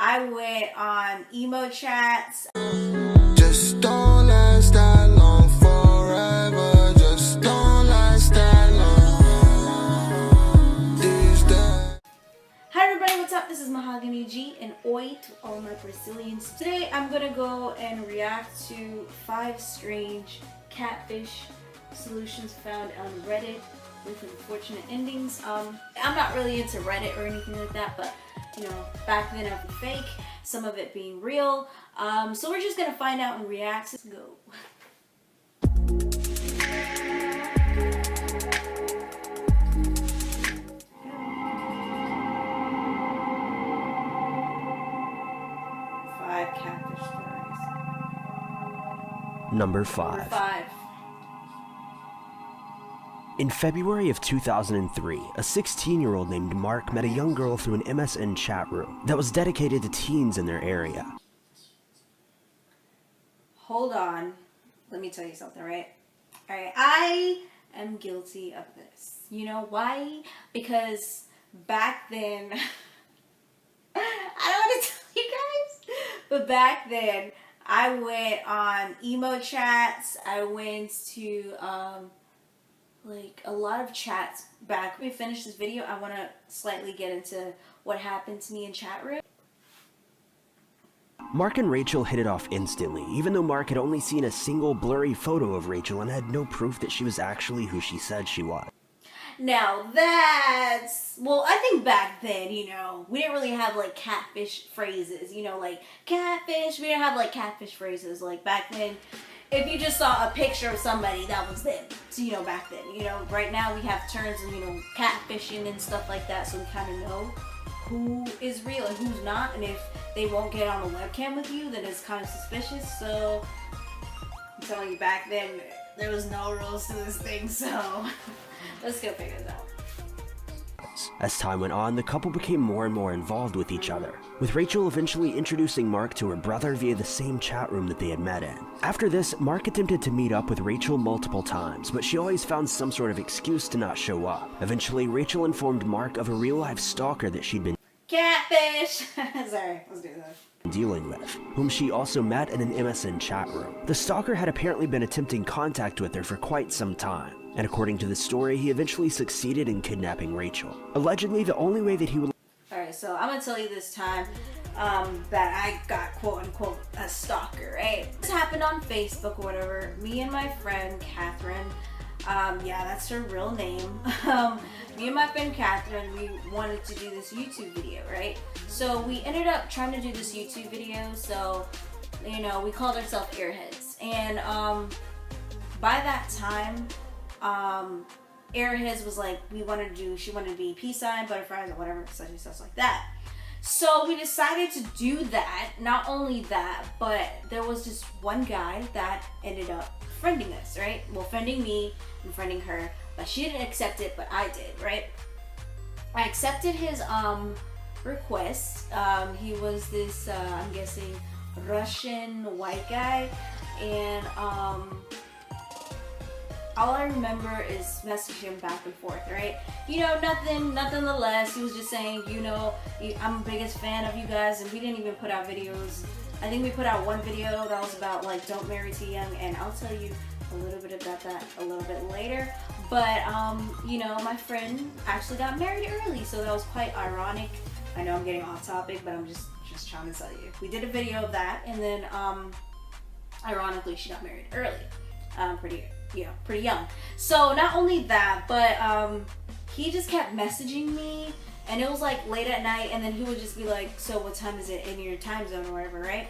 I went on emo chats. Just don't last that long forever. Just don't last that long. These days. Hi everybody, what's up? This is Mahogany G and oi to all my Brazilians. Today I'm gonna go and react to 5 strange catfish solutions found on Reddit with unfortunate endings. I'm not really into Reddit or anything like that, but you know, back then it was fake, some of it being real. So we're just gonna find out and react. Let's go. Catfish stories. Number 5. In February of 2003, a 16-year-old named Mark met a young girl through an MSN chat room that was dedicated to teens in their area. Hold on. Let me tell you something, right? Alright, I am guilty of this. You know why? Because back then, I don't want to tell you guys, but back then, I went on emo chats. I went to, like a lot of chats back. When we finish this video, I want to slightly get into what happened to me in chat room. Mark and Rachel hit it off instantly, even though Mark had only seen a single blurry photo of Rachel and had no proof that she was actually who she said she was. Now that's, well, I think back then, you know, we didn't really have like catfish phrases, you know, like catfish. We didn't have like catfish phrases like back then. If you just saw a picture of somebody, that was them. So, you know, back then, you know, right now we have terms of, you know, catfishing and stuff like that. So we kind of know who is real and who's not. And if they won't get on a webcam with you, then it's kind of suspicious. So I'm telling you, back then, there was no rules to this thing. So let's go figure this out. As time went on, the couple became more and more involved with each other, with Rachel eventually introducing Mark to her brother via the same chat room that they had met in. After this, Mark attempted to meet up with Rachel multiple times, but she always found some sort of excuse to not show up. Eventually, Rachel informed Mark of a real-life stalker that she'd been catfish! Sorry, let's do that. Dealing with, whom she also met in an MSN chat room. The stalker had apparently been attempting contact with her for quite some time, and according to the story, he eventually succeeded in kidnapping Rachel. Allegedly, the only way that he would... Alright, so I'm gonna tell you this time that I got quote-unquote a stalker, right? This happened on Facebook or whatever. Me and my friend, Catherine, yeah, that's her real name. Me and my friend Catherine, we wanted to do this YouTube video, right? So we ended up trying to do this YouTube video, so, you know, we called ourselves Airheads. And by that time, Airheads was like, she wanted to be peace sign, butterflies, or whatever, such and such like that. So we decided to do that. Not only that, but there was just one guy that ended up friending us, right? Well, friending me and friending her, but she didn't accept it, but I did, right? I accepted his request. He was this, I'm guessing, Russian white guy, and all I remember is messaging him back and forth, right? You know, nothing less. He was just saying, you know, I'm the biggest fan of you guys, and we didn't even put out videos. I think we put out one video that was about, like, don't marry too young, and I'll tell you a little bit about that a little bit later. But, you know, my friend actually got married early, so that was quite ironic. I know I'm getting off topic, but I'm just trying to tell you. We did a video of that, and then, ironically, she got married early. Pretty young. So not only that, but he just kept messaging me, and it was like late at night, and then he would just be like, so what time is it in your time zone or whatever, right?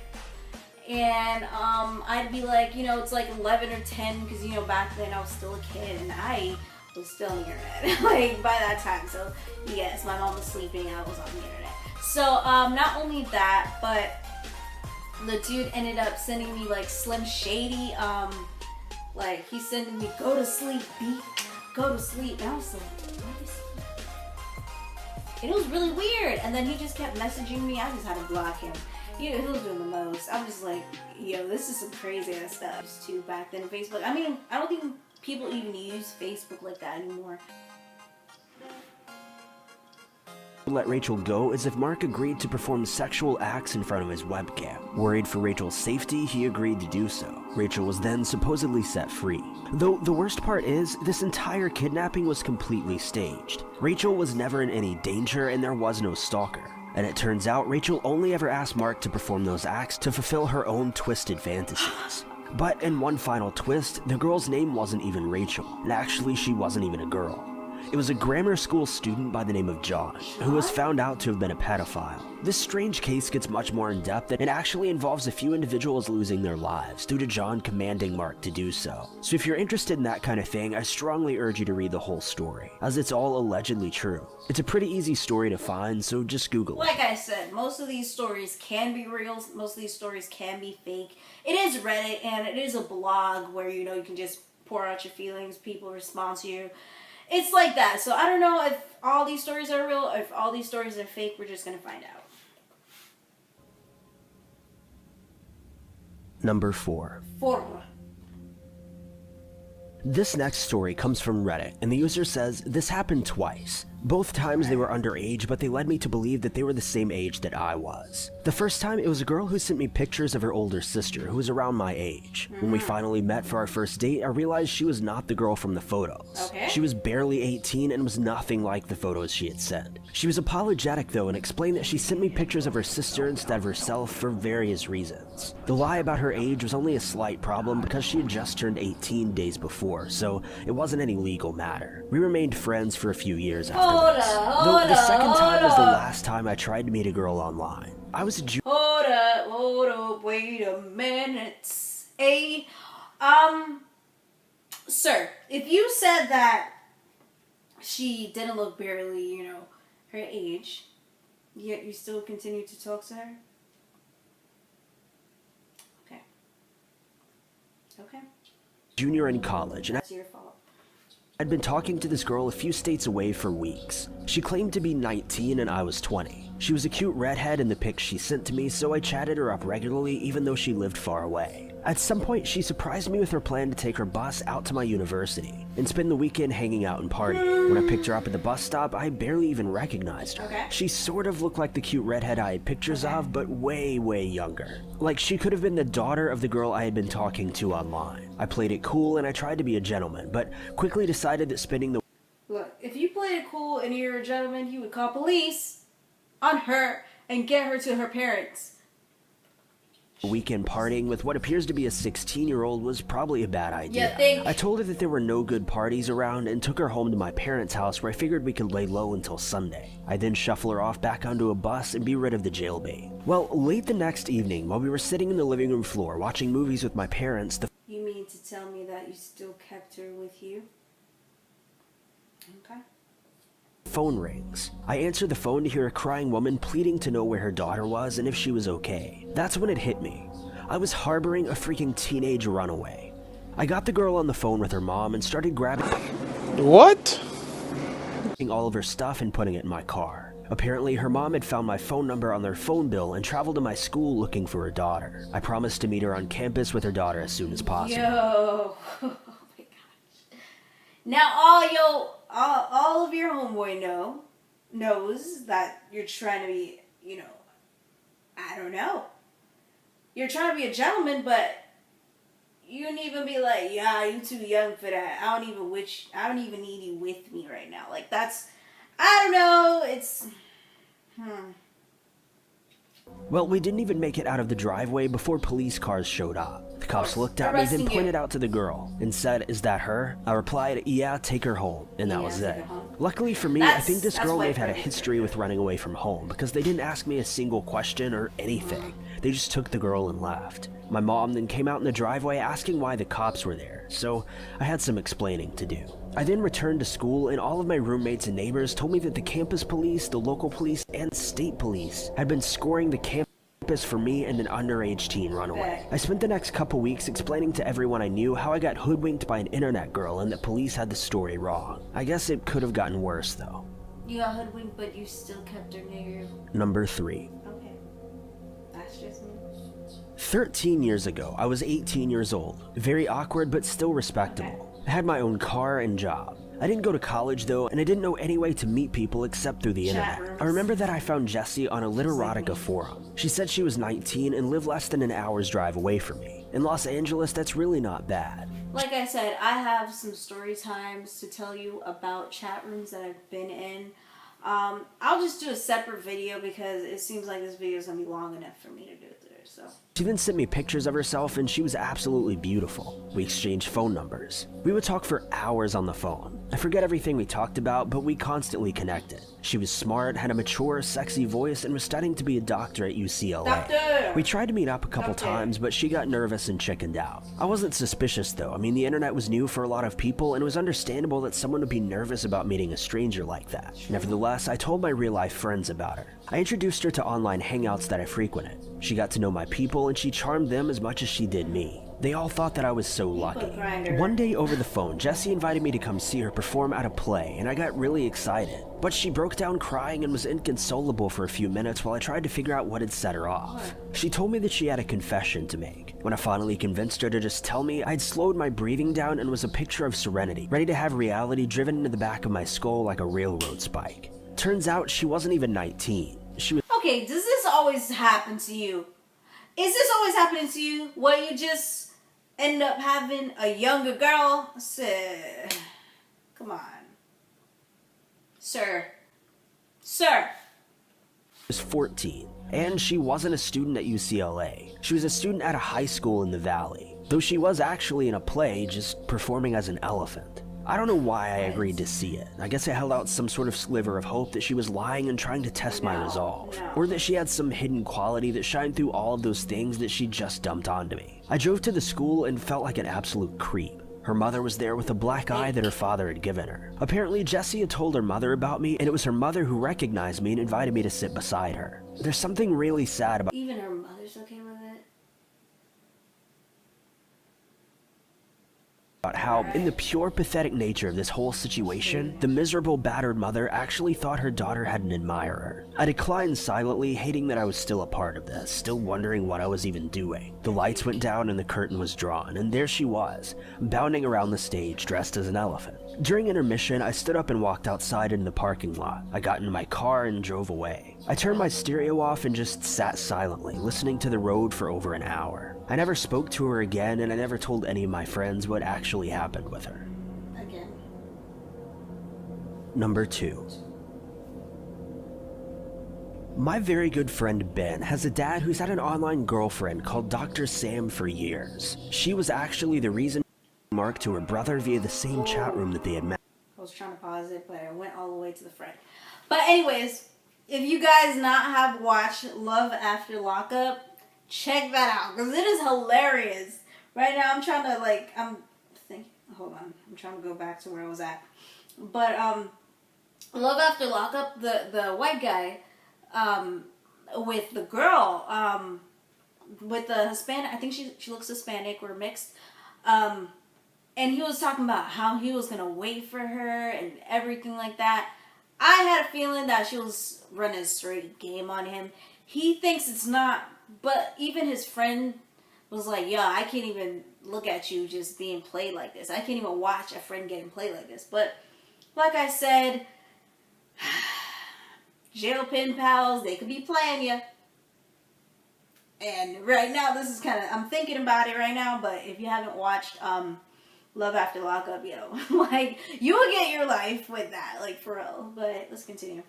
And I'd be like, you know, it's like 11 or 10, because, you know, back then I was still a kid, and I was still on the internet, like, by that time. So yes, my mom was sleeping, I was on the internet. So not only that, but the dude ended up sending me like Slim Shady, like, he's sending me, go to sleep, B, go to sleep. And I was like, what is he? It was really weird. And then he just kept messaging me. I just had to block him. He was doing the most. I was just like, yo, this is some crazy ass stuff. Too back then, Facebook. I mean, I don't think people even use Facebook like that anymore. let Rachel go is if Mark agreed to perform sexual acts in front of his webcam. Worried for Rachel's safety, he agreed to do so. Rachel was then supposedly set free. Though the worst part is, this entire kidnapping was completely staged. Rachel was never in any danger and there was no stalker. And it turns out Rachel only ever asked Mark to perform those acts to fulfill her own twisted fantasies. But in one final twist, the girl's name wasn't even Rachel, and actually she wasn't even a girl. It was a grammar school student by the name of John, who was found out to have been a pedophile. This strange case gets much more in-depth and it actually involves a few individuals losing their lives due to John commanding Mark to do so. So if you're interested in that kind of thing, I strongly urge you to read the whole story, as it's all allegedly true. It's a pretty easy story to find, so just Google it. Like I said, most of these stories can be real, most of these stories can be fake. It is Reddit and it is a blog where, you know, you can just pour out your feelings, people respond to you. It's like that. So I don't know if all these stories are real, or if all these stories are fake. We're just going to find out. Number 4. This next story comes from Reddit, and the user says, "This happened twice. Both times they were underage, but they led me to believe that they were the same age that I was. The first time, it was a girl who sent me pictures of her older sister, who was around my age. When we finally met for our first date, I realized she was not the girl from the photos. Okay. She was barely 18 and was nothing like the photos she had sent. She was apologetic though and explained that she sent me pictures of her sister instead of herself for various reasons. The lie about her age was only a slight problem because she had just turned 18 days before, so it wasn't any legal matter. We remained friends for a few years after this. Though the second time was the last time I tried to meet a girl online. I was a Hold up, wait a minute. Sir, if you said that she didn't look barely, you know, her age, yet you still continue to talk to her? Okay. junior in college, and That's your fault. I'd been talking to this girl a few states away for weeks. She claimed to be 19 and I was 20. She was a cute redhead in the pics she sent to me, so I chatted her up regularly even though she lived far away. At some point, she surprised me with her plan to take her bus out to my university and spend the weekend hanging out and partying. When I picked her up at the bus stop, I barely even recognized her. Okay. She sort of looked like the cute redhead I had pictures of, but way, way younger. Like she could have been the daughter of the girl I had been talking to online. I played it cool and I tried to be a gentleman, but quickly decided that spending the Look, if you played it cool and you're a gentleman, you would call police on her and get her to her parents. weekend partying with what appears to be a 16-year-old was probably a bad idea. You think? I told her that there were no good parties around and took her home to my parents' house where I figured we could lay low until Sunday. I then shuffle her off back onto a bus and be rid of the jailbait. Well, late the next evening, while we were sitting in the living room floor watching movies with my parents, the You mean to tell me that you still kept her with you? Okay. phone rings. I answered the phone to hear a crying woman pleading to know where her daughter was and if she was okay. That's when it hit me. I was harboring a freaking teenage runaway. I got the girl on the phone with her mom and started grabbing What? all of her stuff and putting it in my car. Apparently, her mom had found my phone number on their phone bill and traveled to my school looking for her daughter. I promised to meet her on campus with her daughter as soon as possible. Yo. Oh my gosh. Now all of your homeboy knows that you're trying to be, you know, I don't know. You're trying to be a gentleman, but you don't even be like, yeah, you too young for that. I don't even need you with me right now. Like that's, I don't know. It's, Well, we didn't even make it out of the driveway before police cars showed up. The cops looked at me, then Arresting you. pointed out to the girl and said, "Is that her?" I replied, "Yeah, take her home," and that Yeah, was take it. her home. Luckily for me, I That's- think this that's girl may white have had a privilege. history with running away from home because they didn't ask me a single question or anything. They just took the girl and left. My mom then came out in the driveway asking why the cops were there, so I had some explaining to do. I then returned to school and all of my roommates and neighbors told me that the campus police, the local police, and state police had been scoring the campus for me and an underage teen runaway. I spent the next couple weeks explaining to everyone I knew how I got hoodwinked by an internet girl and that police had the story wrong. I guess it could have gotten worse though. you got hoodwinked, but you still kept her near you. Number 3. Okay. That's just me. 13 years ago, I was 18 years old. Very awkward, but still respectable. I had my own car and job. I didn't go to college though, and I didn't know any way to meet people except through the internet. I remember that I found Jessie on a Literotica forum. She said she was 19 and lived less than an hour's drive away from me. In Los Angeles, that's really not bad. Like I said, I have some story times to tell you about chat rooms that I've been in. I'll just do a separate video because it seems like this video is going to be long enough for me to do it there, so. She then sent me pictures of herself and she was absolutely beautiful. We exchanged phone numbers. We would talk for hours on the phone. I forget everything we talked about, but we constantly connected. She was smart, had a mature, sexy voice, and was studying to be a doctor at UCLA. Doctor! We tried to meet up a couple times, but she got nervous and chickened out. I wasn't suspicious though. I mean, the internet was new for a lot of people, and it was understandable that someone would be nervous about meeting a stranger like that. Nevertheless, I told my real-life friends about her. I introduced her to online hangouts that I frequented. She got to know my people, and she charmed them as much as she did me. They all thought that I was so lucky. One day over the phone, Jessie invited me to come see her perform at a play, and I got really excited. But she broke down crying and was inconsolable for a few minutes while I tried to figure out what had set her off. She told me that she had a confession to make. When I finally convinced her to just tell me, I'd slowed my breathing down and was a picture of serenity, ready to have reality driven into the back of my skull like a railroad spike. Turns out she wasn't even 19. She was— Okay, does this always happen to you? Is this always happening to you where you just end up having a younger girl? Come on. Sir. 14, and she wasn't a student at UCLA. She was a student at a high school in the Valley, though she was actually in a play just performing as an elephant. I don't know why I agreed to see it. I guess I held out some sort of sliver of hope that she was lying and trying to test my resolve. Or that she had some hidden quality that shined through all of those things that she just dumped onto me. I drove to the school and felt like an absolute creep. Her mother was there with a black eye that her father had given her. Apparently, Jessie had told her mother about me, and it was her mother who recognized me and invited me to sit beside her. There's something really sad about— Even her mother's okay with it? how, in the pure pathetic nature of this whole situation, the miserable battered mother actually thought her daughter had an admirer. I declined silently, hating that I was still a part of this, still wondering what I was even doing. The lights went down and the curtain was drawn, and there she was, bounding around the stage dressed as an elephant. During intermission, I stood up and walked outside into the parking lot. I got into my car and drove away. I turned my stereo off and just sat silently, listening to the road for over an hour. I never spoke to her again, and I never told any of my friends what actually happened with her. Again. Number 2. My very good friend Ben has a dad who's had an online girlfriend called Dr. Sam for years. She was actually the reason Mark to her brother via the same chat room that they had met. I was trying to pause it, but I went all the way to the front. But anyways, if you guys not have watched Love After Lockup, check that out, because it is hilarious. Right now, I'm trying to, I'm trying to go back to where I was at. But, Love After Lockup, the white guy, with the girl, with the Hispanic, I think she looks Hispanic or mixed, and he was talking about how he was going to wait for her and everything like that. I had a feeling that she was running a straight game on him. He thinks it's not, but even his friend was like, yeah, I can't even look at you just being played like this. I can't even watch a friend getting played like this. But like I said, jail pen pals, they could be playing you. And right now, this is kind of, I'm thinking about it right now, but if you haven't watched Love After Lockup, you will get your life with that, for real. But let's continue.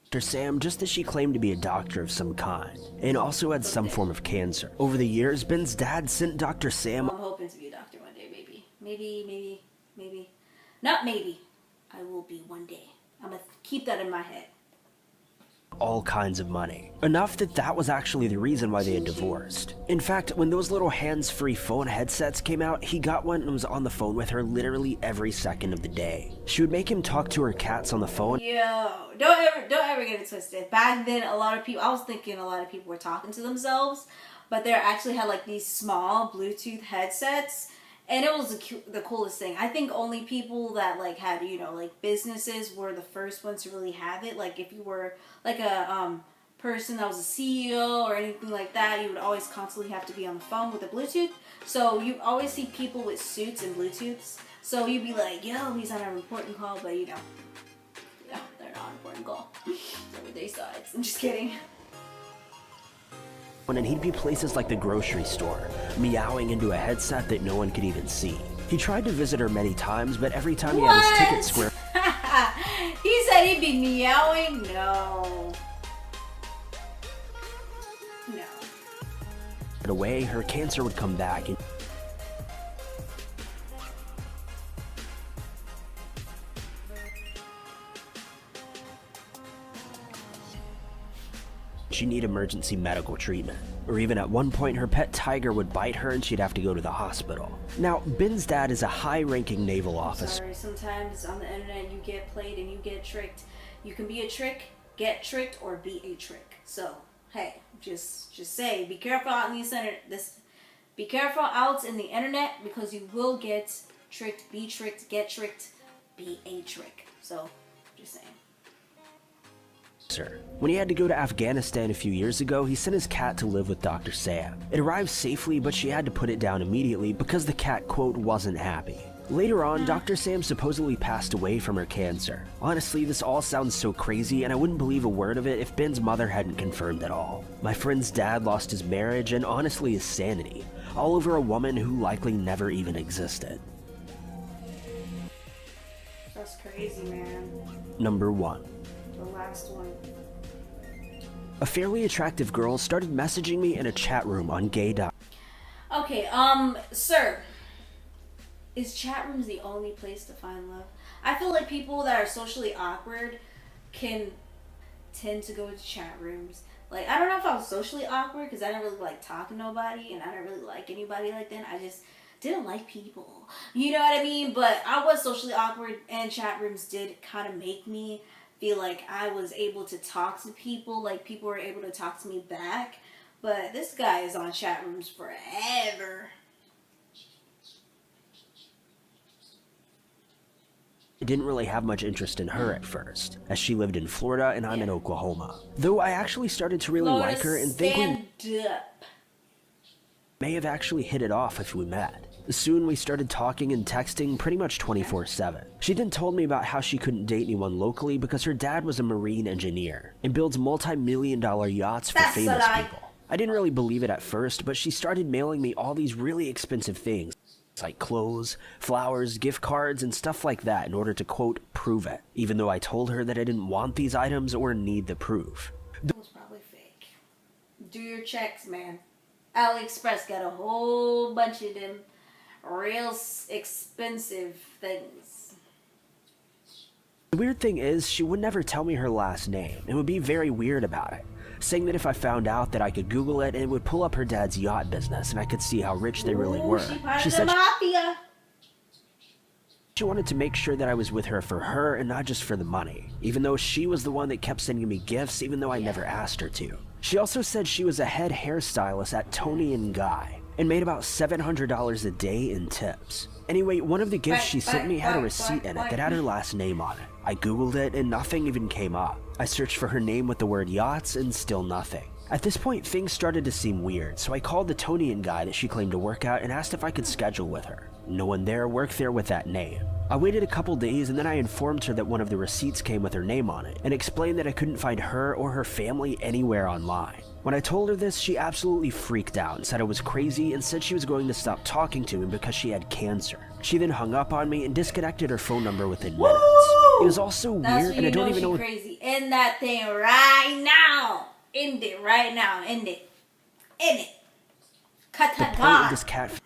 Dr. Sam, just as she claimed to be a doctor of some kind, and also had some form of cancer. Over the years, Ben's dad sent Dr. Sam— I'm hoping to be a doctor one day, maybe. Maybe. Not maybe. I will be one day. I'm going to keep that in my head. all kinds of money. Enough that that was actually the reason why they had divorced. In fact, when those little hands-free phone headsets came out, he got one and was on the phone with her literally every second of the day. She would make him talk to her cats on the phone. Yo, don't ever get it twisted. Back then, I was thinking a lot of people were talking to themselves, but they actually had like these small Bluetooth headsets. And it was the coolest thing. I think only people that like had, like businesses were the first ones to really have it. Like if you were like a person that was a CEO or anything like that, you would always constantly have to be on the phone with the Bluetooth. So you always see people with suits and Bluetooths. So you'd be like, yo, he's on an important call, but you know, they're not an important call. So they sides. I'm just kidding. And he'd be places like the grocery store, meowing into a headset that no one could even see. He tried to visit her many times, but every time he had his ticket square he said he'd be meowing? No. away, her cancer would come back and she'd need emergency medical treatment. Or even at one point, her pet tiger would bite her and she'd have to go to the hospital. Now, Ben's dad is a high-ranking naval officer. Sorry, sometimes on the internet you get played and you get tricked. You can be a trick, get tricked, or be a trick. So, hey, just say, be careful out in the internet. Be careful out in the internet because you will get tricked, be tricked, get tricked, be a trick. So, just saying. When he had to go to Afghanistan a few years ago, he sent his cat to live with Dr. Sam. It arrived safely, but she had to put it down immediately because the cat, quote, wasn't happy. Later on, Dr. Sam supposedly passed away from her cancer. Honestly, this all sounds so crazy, and I wouldn't believe a word of it if Ben's mother hadn't confirmed it all. My friend's dad lost his marriage and honestly his sanity, all over a woman who likely never even existed. That's crazy, man. Number 1. The last one. A fairly attractive girl started messaging me in a chat room on gay.com. Okay, sir. Is chat rooms the only place to find love? I feel like people that are socially awkward can tend to go to chat rooms. Like, I don't know if I was socially awkward because I didn't really like talking to nobody and I didn't really like anybody like that. I just didn't like people. You know what I mean? But I was socially awkward and chat rooms did kind of make me feel like I was able to talk to people, like people were able to talk to me back. But this guy is on chat rooms forever. I didn't really have much interest in her at first, as she lived in Florida and I'm in Oklahoma. Though I actually started to really like her and think we may have actually hit it off if we met. Soon we started talking and texting pretty much 24/7. She then told me about how she couldn't date anyone locally because her dad was a marine engineer and builds multi-million-dollar yachts for famous people. I didn't really believe it at first, but she started mailing me all these really expensive things, like clothes, flowers, gift cards, and stuff like that in order to, quote, prove it, even though I told her that I didn't want these items or need the proof. It was probably fake. Do your checks, man. AliExpress got a whole bunch of them real expensive things. The weird thing is, she would never tell me her last name and would be very weird about it, saying that if I found out that I could Google it and it would pull up her dad's yacht business and I could see how rich they really were. She said mafia. She wanted to make sure that I was with her for her and not just for the money, even though she was the one that kept sending me gifts even though I never asked her to. She also said she was a head hairstylist at Tony & Guy and made about $700 a day in tips. Anyway, one of the gifts she sent me had a receipt in it that had her last name on it. I googled it and nothing even came up. I searched for her name with the word yachts and still nothing. At this point, things started to seem weird, so I called the Tony & Guy that she claimed to work at and asked if I could schedule with her. No one there worked there with that name. I waited a couple days and then I informed her that one of the receipts came with her name on it and explained that I couldn't find her or her family anywhere online. When I told her this, she absolutely freaked out and said I was crazy and said she was going to stop talking to me because she had cancer. She then hung up on me and disconnected her phone number within minutes. It was all so weird and I don't even know. Crazy. End that thing right now. End it right now. End it. End it. Cut the point of this catfish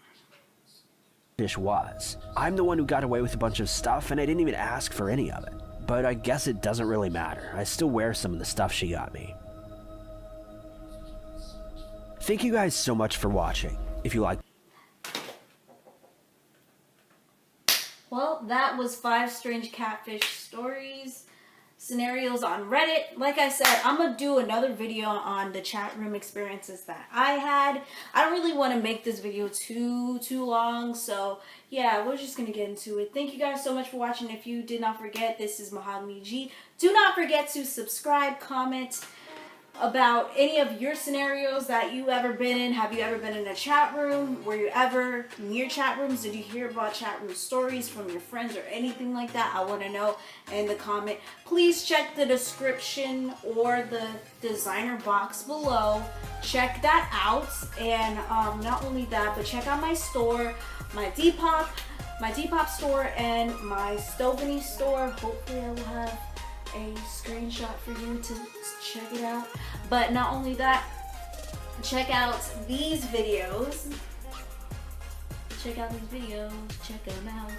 was, I'm the one who got away with a bunch of stuff and I didn't even ask for any of it. But I guess it doesn't really matter. I still wear some of the stuff she got me. Thank you guys so much for watching. If you like. Well, that was 5 strange catfish stories, scenarios on Reddit. Like I said, I'm going to do another video on the chat room experiences that I had. I don't really want to make this video too long, so yeah, we're just going to get into it. Thank you guys so much for watching. If you did not forget, this is Mahogany G. Do not forget to subscribe, comment, about any of your scenarios that you ever been in. Have you ever been in a chat room? Were you ever near chat rooms? Did you hear about chat room stories from your friends or anything like that? I want to know in the comment. Please check the description or the designer box below. Check that out. And not only that, but check out my store, my Depop store and my Stoveny store. Hopefully I will have a screenshot for you to check it out. But not only that, check out these videos. Check them out.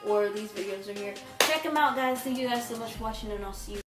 Or these videos are here. Check them out, guys. Thank you guys so much for watching, and I'll see you